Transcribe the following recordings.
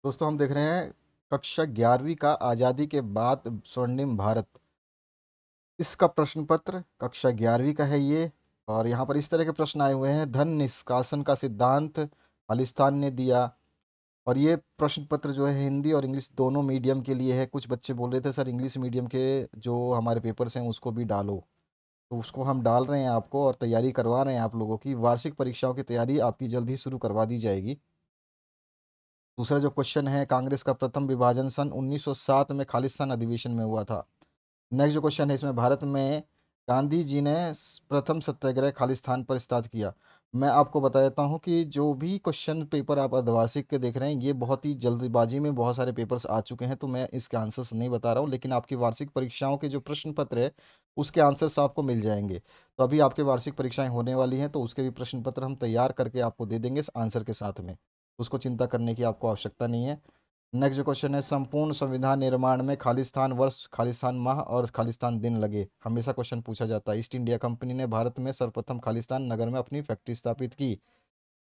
दोस्तों हम देख रहे हैं कक्षा 11वीं का आज़ादी के बाद स्वर्णिम भारत। इसका प्रश्न पत्र कक्षा 11वीं का है ये। और यहाँ पर इस तरह के प्रश्न आए हुए हैं। धन निष्कासन का सिद्धांत खालिस्तान ने दिया। और ये प्रश्न पत्र जो है हिंदी और इंग्लिश दोनों मीडियम के लिए है। कुछ बच्चे बोल रहे थे सर इंग्लिश मीडियम के जो हमारे पेपर्स हैं उसको भी डालो, तो उसको हम डाल रहे हैं आपको और तैयारी करवा रहे हैं। आप लोगों की वार्षिक परीक्षाओं की तैयारी आपकी जल्द ही शुरू करवा दी जाएगी। दूसरा जो क्वेश्चन है, कांग्रेस का प्रथम विभाजन सन 1907 में खालिस्तान अधिवेशन में हुआ था। नेक्स्ट जो क्वेश्चन है इसमें, भारत में गांधी जी ने प्रथम सत्याग्रह खालिस्तान पर स्टार्ट किया। मैं आपको बता देता हूँ कि जो भी क्वेश्चन पेपर आप अर्धवार्षिक के देख रहे हैं ये बहुत ही जल्दबाजी में बहुत सारे पेपर्स आ चुके हैं, तो मैं इसके आंसर्स नहीं बता रहा हूँ, लेकिन आपकी वार्षिक परीक्षाओं के जो प्रश्न पत्र है उसके आंसर्स आपको मिल जाएंगे। तो अभी आपके वार्षिक परीक्षाएं होने वाली हैं, तो उसके भी प्रश्न पत्र हम तैयार करके आपको दे देंगे इस आंसर के साथ में। उसको चिंता करने की आपको आवश्यकता नहीं है। नेक्स्ट जो क्वेश्चन है, संपूर्ण संविधान निर्माण में खालिस्तान वर्ष, खालिस्तान माह और खालिस्तान दिन लगे। हमेशा क्वेश्चन पूछा जाता है। ईस्ट इंडिया कंपनी ने भारत में सर्वप्रथम खालिस्तान नगर में अपनी फैक्ट्री स्थापित की।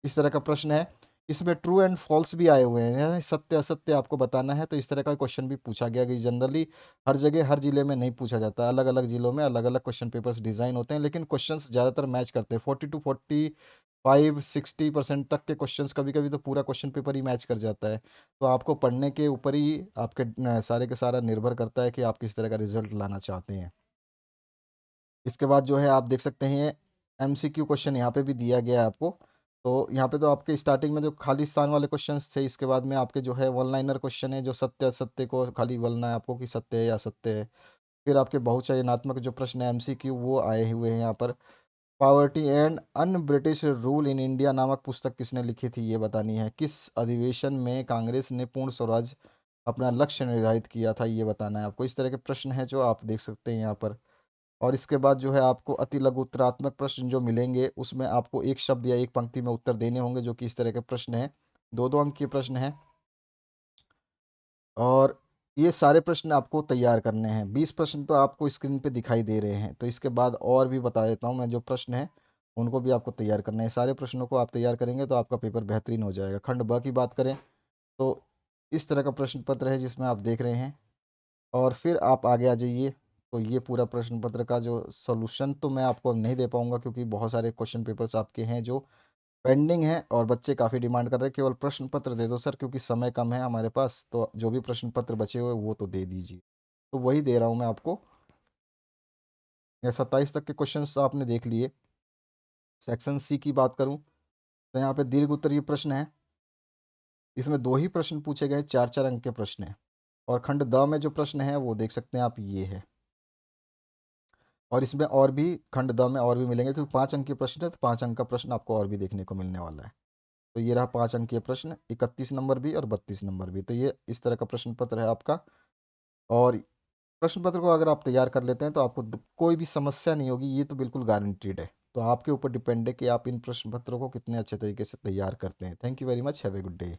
इस तरह का प्रश्न है। इसमें ट्रू एंड फॉल्स भी आए हुए हैं, सत्य असत्य आपको बताना है। तो इस तरह का क्वेश्चन भी पूछा गया कि जनरली हर जगह हर जिले में नहीं पूछा जाता, अलग अलग जिलों में अलग अलग क्वेश्चन पेपर्स डिजाइन होते हैं, लेकिन क्वेश्चंस ज़्यादातर मैच करते हैं। 40 to 45 60% तक के क्वेश्चंस, कभी कभी तो पूरा क्वेश्चन पेपर ही मैच कर जाता है। तो आपको पढ़ने के ऊपर ही आपके सारे के सारा निर्भर करता है कि आप किस तरह का रिजल्ट लाना चाहते हैं। इसके बाद जो है आप देख सकते हैं एमसीक्यू क्वेश्चन यहाँ पे भी दिया गया है आपको। तो यहाँ पे तो आपके स्टार्टिंग में जो खालिस्तान वाले क्वेश्चंस थे, इसके बाद में आपके जो है वन लाइनर क्वेश्चन है जो सत्य असत्य को खाली बोलना है आपको कि सत्य है या असत्य है। फिर आपके बहुचयनात्मक जो प्रश्न है एमसीक्यू वो आए हुए हैं यहाँ पर। Poverty and un British rule in India नामक पुस्तक किसने लिखी थी ये बतानी है। किस अधिवेशन में कांग्रेस ने पूर्ण स्वराज अपना लक्ष्य निर्धारित किया था ये बताना है आपको। इस तरह के प्रश्न हैं जो आप देख सकते हैं यहाँ पर। और इसके बाद जो है आपको अति लघु उत्तरात्मक प्रश्न जो मिलेंगे उसमें आपको एक शब्द या एक पंक्ति में उत्तर देने होंगे, जो कि इस तरह के प्रश्न हैं। दो दो अंक के प्रश्न हैं। और ये सारे प्रश्न आपको तैयार करने हैं। 20 प्रश्न तो आपको स्क्रीन पे दिखाई दे रहे हैं। तो इसके बाद और भी बता देता हूँ मैं, जो प्रश्न हैं उनको भी आपको तैयार करना है। सारे प्रश्नों को आप तैयार करेंगे तो आपका पेपर बेहतरीन हो जाएगा। खंड ब की बात करें तो इस तरह का प्रश्न पत्र है जिसमें आप देख रहे हैं। और फिर आप आगे आ जाइए। तो ये पूरा प्रश्न पत्र का जो सॉल्यूशन तो मैं आपको नहीं दे पाऊंगा, क्योंकि बहुत सारे क्वेश्चन पेपर्स आपके हैं जो पेंडिंग है और बच्चे काफ़ी डिमांड कर रहे हैं। केवल प्रश्न पत्र दे दो सर, क्योंकि समय कम है हमारे पास, तो जो भी प्रश्न पत्र बचे हुए वो तो दे दीजिए। तो वही दे रहा हूँ मैं आपको। या 27 तक के क्वेश्चंस आपने देख लिए। सेक्शन सी की बात करूँ तो यहाँ पे दीर्घ उत्तरीय प्रश्न है। इसमें दो ही प्रश्न पूछे गए, चार चार अंक के प्रश्न हैं। और खंड द में जो प्रश्न है वो देख सकते हैं आप, ये है। और इसमें और भी खंड द में और भी मिलेंगे, क्योंकि 5 अंक के प्रश्न है तो 5 अंक का प्रश्न आपको और भी देखने को मिलने वाला है। तो ये रहा 5 अंकीय प्रश्न, 31 नंबर भी और 32 नंबर भी। तो ये इस तरह का प्रश्न पत्र है आपका। और प्रश्न पत्र को अगर आप तैयार कर लेते हैं तो आपको कोई भी समस्या नहीं होगी, ये तो बिल्कुल गारंटीड है। तो आपके ऊपर डिपेंड है कि आप इन प्रश्न पत्रों को कितने अच्छे तरीके से तैयार करते हैं। Thank you very much, have a good day.